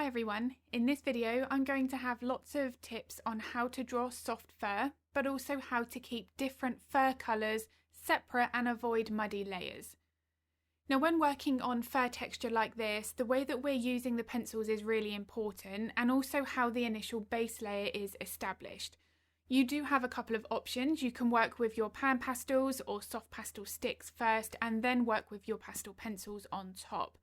Hi everyone, in this video I'm going to have lots of tips on how to draw soft fur, but also how to keep different fur colours separate and avoid muddy layers. Now when working on fur texture like this, the way that we're using the pencils is really important, and also how the initial base layer is established. You do have a couple of options. You can work with your pan pastels or soft pastel sticks first and then work with your pastel pencils on top.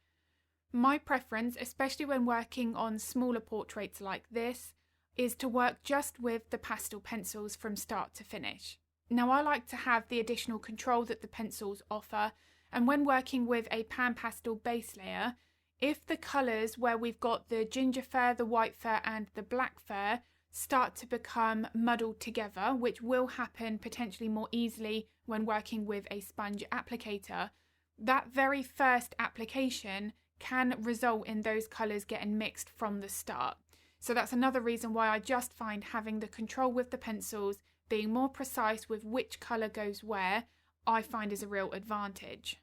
My preference, especially when working on smaller portraits like this, is to work just with the pastel pencils from start to finish. Now I like to have the additional control that the pencils offer, and when working with a pan pastel base layer, if the colours where we've got the ginger fur, the white fur and the black fur start to become muddled together, which will happen potentially more easily when working with a sponge applicator, that very first application can result in those colours getting mixed from the start. So that's another reason why I just find having the control with the pencils, being more precise with which colour goes where, I find is a real advantage.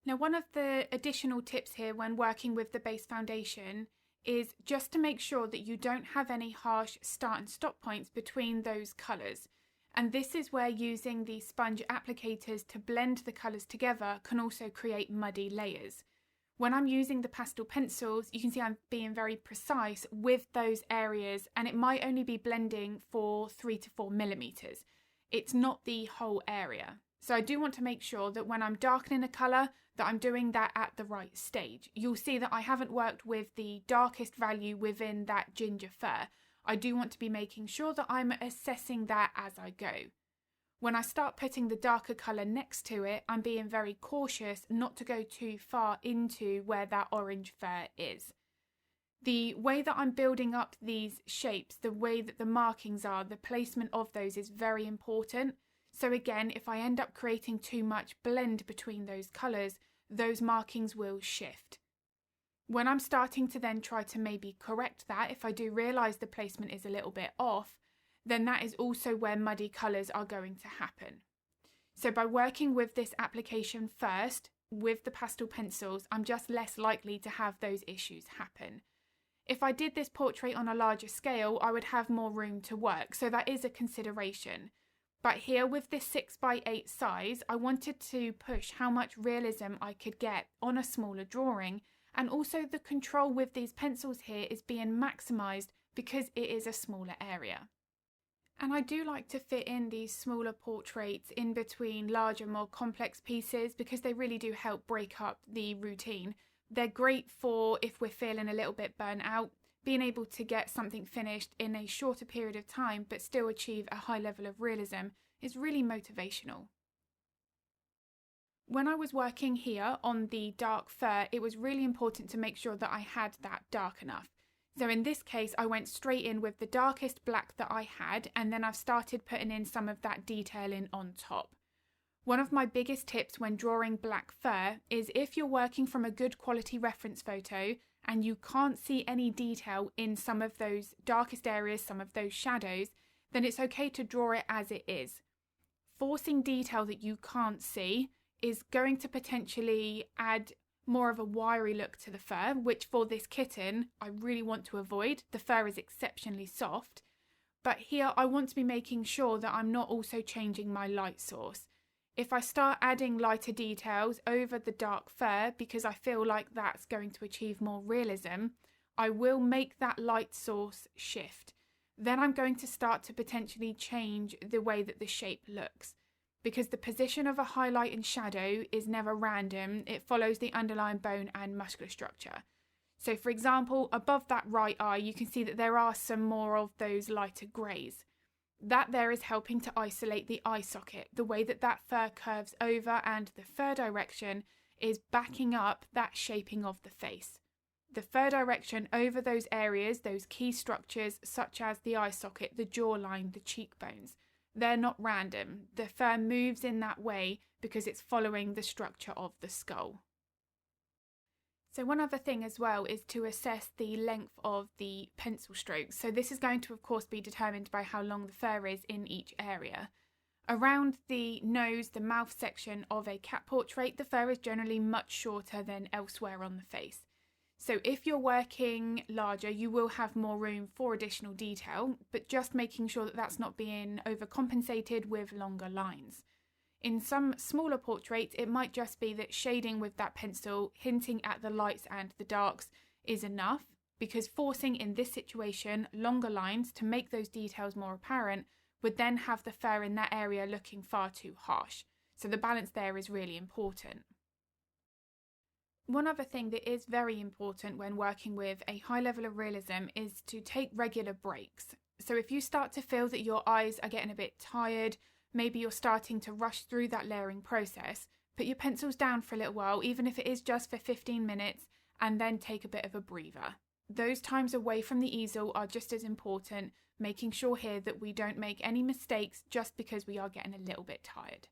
Now one of the additional tips here when working with the base foundation is just to make sure that you don't have any harsh start and stop points between those colours. And this is where using the sponge applicators to blend the colours together can also create muddy layers. When I'm using the pastel pencils, you can see I'm being very precise with those areas, and it might only be blending for 3 to 4 millimeters. It's not the whole area. So I do want to make sure that when I'm darkening a colour, that I'm doing that at the right stage. You'll see that I haven't worked with the darkest value within that ginger fur. I do want to be making sure that I'm assessing that as I go. When I start putting the darker colour next to it, I'm being very cautious not to go too far into where that orange fur is. The way that I'm building up these shapes, the way that the markings are, the placement of those is very important. So again, if I end up creating too much blend between those colours, those markings will shift. When I'm starting to then try to maybe correct that, if I do realise the placement is a little bit off, then that is also where muddy colours are going to happen. So by working with this application first, with the pastel pencils, I'm just less likely to have those issues happen. If I did this portrait on a larger scale, I would have more room to work, so that is a consideration. But here with this 6x8 size, I wanted to push how much realism I could get on a smaller drawing, and also the control with these pencils here is being maximised because it is a smaller area. And I do like to fit in these smaller portraits in between larger, more complex pieces because they really do help break up the routine. They're great for if we're feeling a little bit burnt out, being able to get something finished in a shorter period of time but still achieve a high level of realism is really motivational. When I was working here on the dark fur, it was really important to make sure that I had that dark enough. So in this case, I went straight in with the darkest black that I had, and then I've started putting in some of that detailing on top. One of my biggest tips when drawing black fur is if you're working from a good quality reference photo and you can't see any detail in some of those darkest areas, some of those shadows, then it's okay to draw it as it is. Forcing detail that you can't see is going to potentially add more of a wiry look to the fur, which for this kitten I really want to avoid. The fur is exceptionally soft, but here I want to be making sure that I'm not also changing my light source. If I start adding lighter details over the dark fur because I feel like that's going to achieve more realism, I will make that light source shift. Then I'm going to start to potentially change the way that the shape looks, because the position of a highlight and shadow is never random. It follows the underlying bone and muscular structure. So for example, above that right eye, you can see that there are some more of those lighter greys. That there is helping to isolate the eye socket. The way that that fur curves over and the fur direction is backing up that shaping of the face. The fur direction over those areas, those key structures such as the eye socket, the jawline, the cheekbones, they're not random. The fur moves in that way because it's following the structure of the skull. So one other thing as well is to assess the length of the pencil strokes. So this is going to of course be determined by how long the fur is in each area. Around the nose, the mouth section of a cat portrait, the fur is generally much shorter than elsewhere on the face. So if you're working larger, you will have more room for additional detail, but just making sure that that's not being overcompensated with longer lines. In some smaller portraits, it might just be that shading with that pencil, hinting at the lights and the darks, is enough, because forcing in this situation longer lines to make those details more apparent would then have the fur in that area looking far too harsh. So the balance there is really important. One other thing that is very important when working with a high level of realism is to take regular breaks. So if you start to feel that your eyes are getting a bit tired, maybe you're starting to rush through that layering process, put your pencils down for a little while, even if it is just for 15 minutes, and then take a bit of a breather. Those times away from the easel are just as important, making sure here that we don't make any mistakes just because we are getting a little bit tired.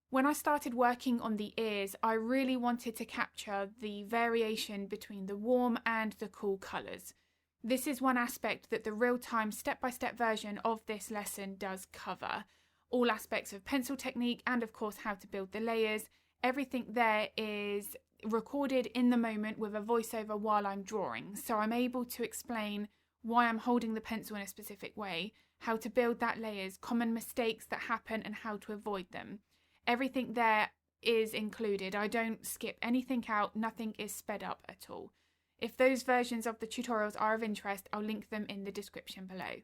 When I started working on the ears, I really wanted to capture the variation between the warm and the cool colours. This is one aspect that the real-time step-by-step version of this lesson does cover. All aspects of pencil technique and of course how to build the layers. Everything there is recorded in the moment with a voiceover while I'm drawing. So I'm able to explain why I'm holding the pencil in a specific way, how to build that layers, common mistakes that happen and how to avoid them. Everything there is included. I don't skip anything out, nothing is sped up at all. If those versions of the tutorials are of interest, I'll link them in the description below.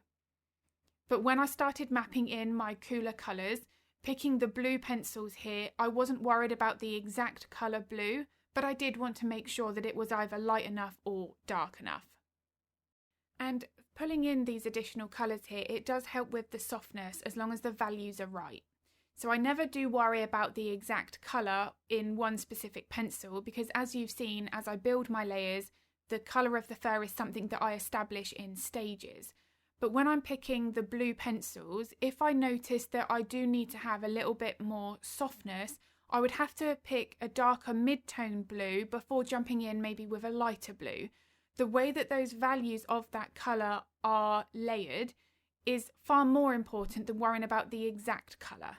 But when I started mapping in my cooler colours, picking the blue pencils here, I wasn't worried about the exact colour blue, but I did want to make sure that it was either light enough or dark enough. And pulling in these additional colours here, it does help with the softness as long as the values are right. So I never do worry about the exact colour in one specific pencil because as you've seen, as I build my layers, the colour of the fur is something that I establish in stages. But when I'm picking the blue pencils, if I notice that I do need to have a little bit more softness, I would have to pick a darker mid-tone blue before jumping in maybe with a lighter blue. The way that those values of that colour are layered is far more important than worrying about the exact colour.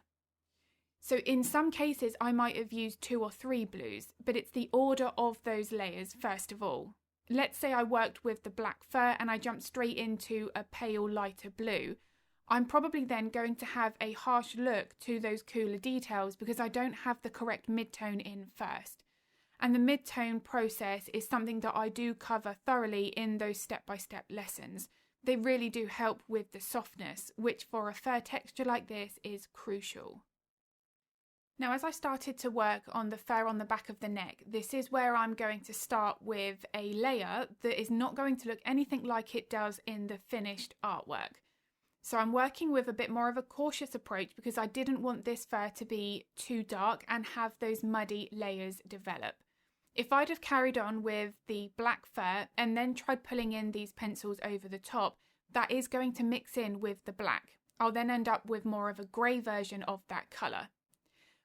So in some cases I might have used 2 or 3 blues, but it's the order of those layers first of all. Let's say I worked with the black fur and I jumped straight into a pale lighter blue. I'm probably then going to have a harsh look to those cooler details because I don't have the correct mid-tone in first. And the mid-tone process is something that I do cover thoroughly in those step-by-step lessons. They really do help with the softness, which for a fur texture like this is crucial. Now, as I started to work on the fur on the back of the neck, this is where I'm going to start with a layer that is not going to look anything like it does in the finished artwork. So I'm working with a bit more of a cautious approach because I didn't want this fur to be too dark and have those muddy layers develop. If I'd have carried on with the black fur and then tried pulling in these pencils over the top, that is going to mix in with the black. I'll then end up with more of a grey version of that colour.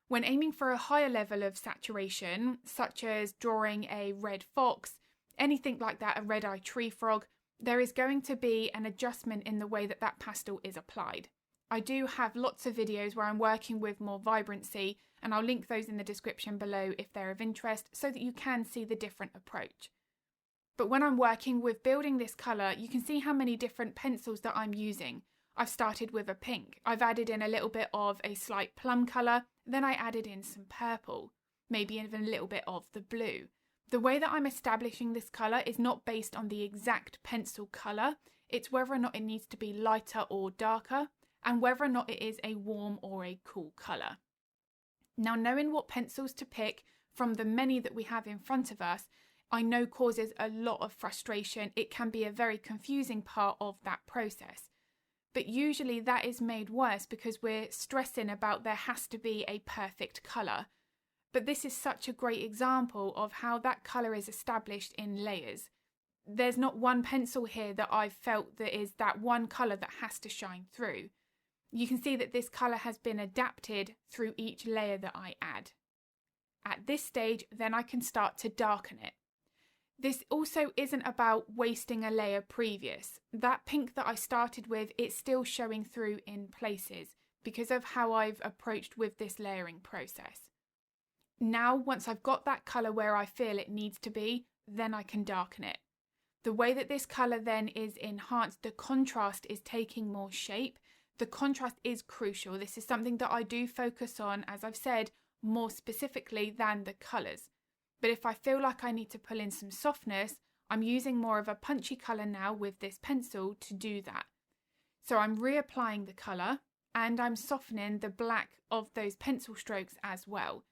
When aiming for a higher level of saturation, such as drawing a red fox, anything like that, a red-eyed tree frog, there is going to be an adjustment in the way that that pastel is applied. I do have lots of videos where I'm working with more vibrancy, and I'll link those in the description below if they're of interest so that you can see the different approach. But when I'm working with building this colour, you can see how many different pencils that I'm using. I've started with a pink, I've added in a little bit of a slight plum colour, then I added in some purple, maybe even a little bit of the blue. The way that I'm establishing this colour is not based on the exact pencil colour, it's whether or not it needs to be lighter or darker, and whether or not it is a warm or a cool colour. Now, knowing what pencils to pick from the many that we have in front of us, I know causes a lot of frustration. It can be a very confusing part of that process. But usually that is made worse because we're stressing about there has to be a perfect colour. But this is such a great example of how that colour is established in layers. There's not one pencil here that I've felt that is that one colour that has to shine through. You can see that this colour has been adapted through each layer that I add. At this stage, then I can start to darken it. This also isn't about wasting a layer previous. That pink that I started with, it's still showing through in places because of how I've approached with this layering process. Now, once I've got that colour where I feel it needs to be, then I can darken it. The way that this colour then is enhanced, the contrast is taking more shape. The contrast is crucial. This is something that I do focus on, as I've said, more specifically than the colours. But if I feel like I need to pull in some softness, I'm using more of a punchy colour now with this pencil to do that. So I'm reapplying the colour and I'm softening the black of those pencil strokes as well.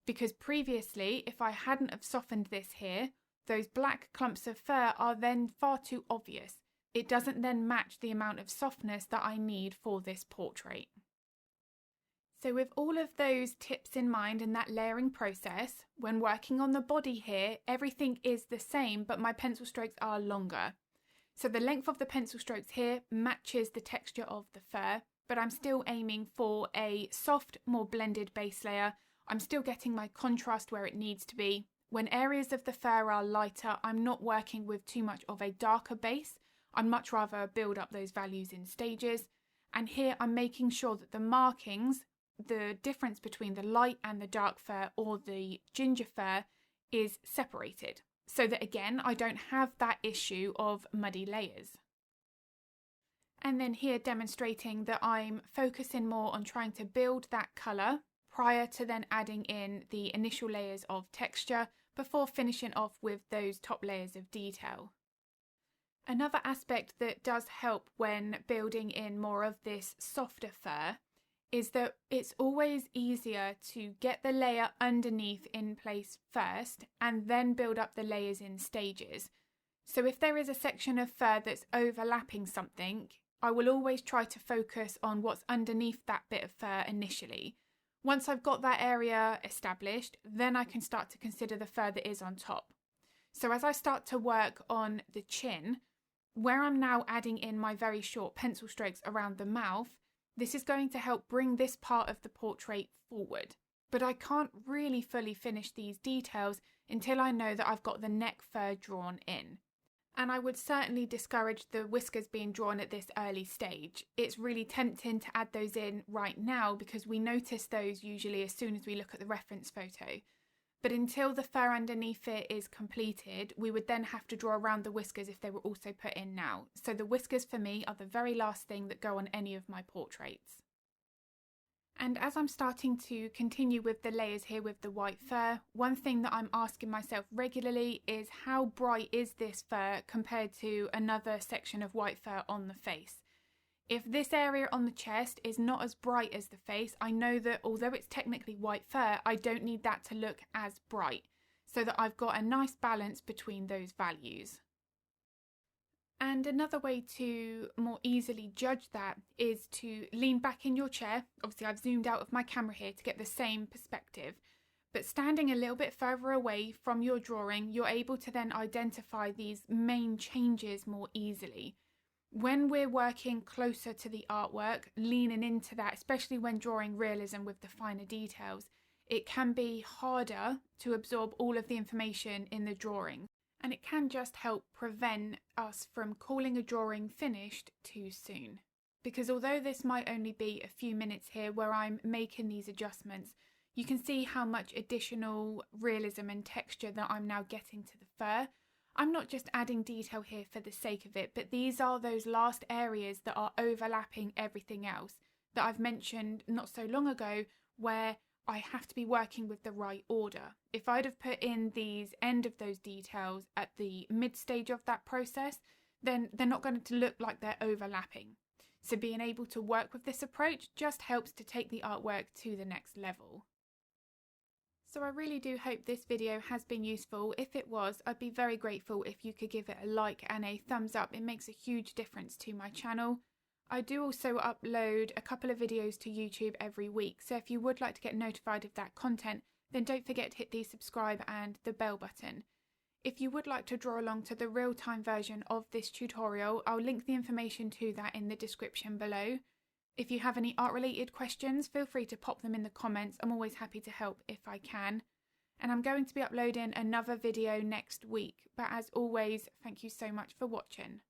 Because previously, if I hadn't have softened this here, those black clumps of fur are then far too obvious. It doesn't then match the amount of softness that I need for this portrait. So with all of those tips in mind and that layering process, when working on the body here, everything is the same, but my pencil strokes are longer. So the length of the pencil strokes here matches the texture of the fur, but I'm still aiming for a soft, more blended base layer. I'm still getting my contrast where it needs to be. When areas of the fur are lighter, I'm not working with too much of a darker base. I'd much rather build up those values in stages. And here I'm making sure that the markings, the difference between the light and the dark fur or the ginger fur, is separated. So that again, I don't have that issue of muddy layers. And then here demonstrating that I'm focusing more on trying to build that colour prior to then adding in the initial layers of texture before finishing off with those top layers of detail. Another aspect that does help when building in more of this softer fur is that it's always easier to get the layer underneath in place first and then build up the layers in stages. So if there is a section of fur that's overlapping something, I will always try to focus on what's underneath that bit of fur initially. Once I've got that area established, then I can start to consider the fur that is on top. So as I start to work on the chin, where I'm now adding in my very short pencil strokes around the mouth, this is going to help bring this part of the portrait forward. But I can't really fully finish these details until I know that I've got the neck fur drawn in. And I would certainly discourage the whiskers being drawn at this early stage. It's really tempting to add those in right now because we notice those usually as soon as we look at the reference photo. But until the fur underneath it is completed, we would then have to draw around the whiskers if they were also put in now. So the whiskers for me are the very last thing that go on any of my portraits. And as I'm starting to continue with the layers here with the white fur, one thing that I'm asking myself regularly is how bright is this fur compared to another section of white fur on the face? If this area on the chest is not as bright as the face, I know that although it's technically white fur, I don't need that to look as bright, so that I've got a nice balance between those values. And another way to more easily judge that is to lean back in your chair. Obviously I've zoomed out of my camera here to get the same perspective, but standing a little bit further away from your drawing, you're able to then identify these main changes more easily. When we're working closer to the artwork, leaning into that, especially when drawing realism with the finer details, it can be harder to absorb all of the information in the drawing. And it can just help prevent us from calling a drawing finished too soon. Because although this might only be a few minutes here where I'm making these adjustments, you can see how much additional realism and texture that I'm now getting to the fur. I'm not just adding detail here for the sake of it, but these are those last areas that are overlapping everything else that I've mentioned not so long ago, where I have to be working with the right order. If I'd have put in these end of those details at the mid stage of that process, then they're not going to look like they're overlapping. So being able to work with this approach just helps to take the artwork to the next level. So I really do hope this video has been useful. If it was, I'd be very grateful if you could give it a like and a thumbs up. It makes a huge difference to my channel. I do also upload a couple of videos to YouTube every week, so if you would like to get notified of that content, then don't forget to hit the subscribe and the bell button. If you would like to draw along to the real-time version of this tutorial, I'll link the information to that in the description below. If you have any art-related questions, feel free to pop them in the comments. I'm always happy to help if I can. And I'm going to be uploading another video next week, but as always, thank you so much for watching.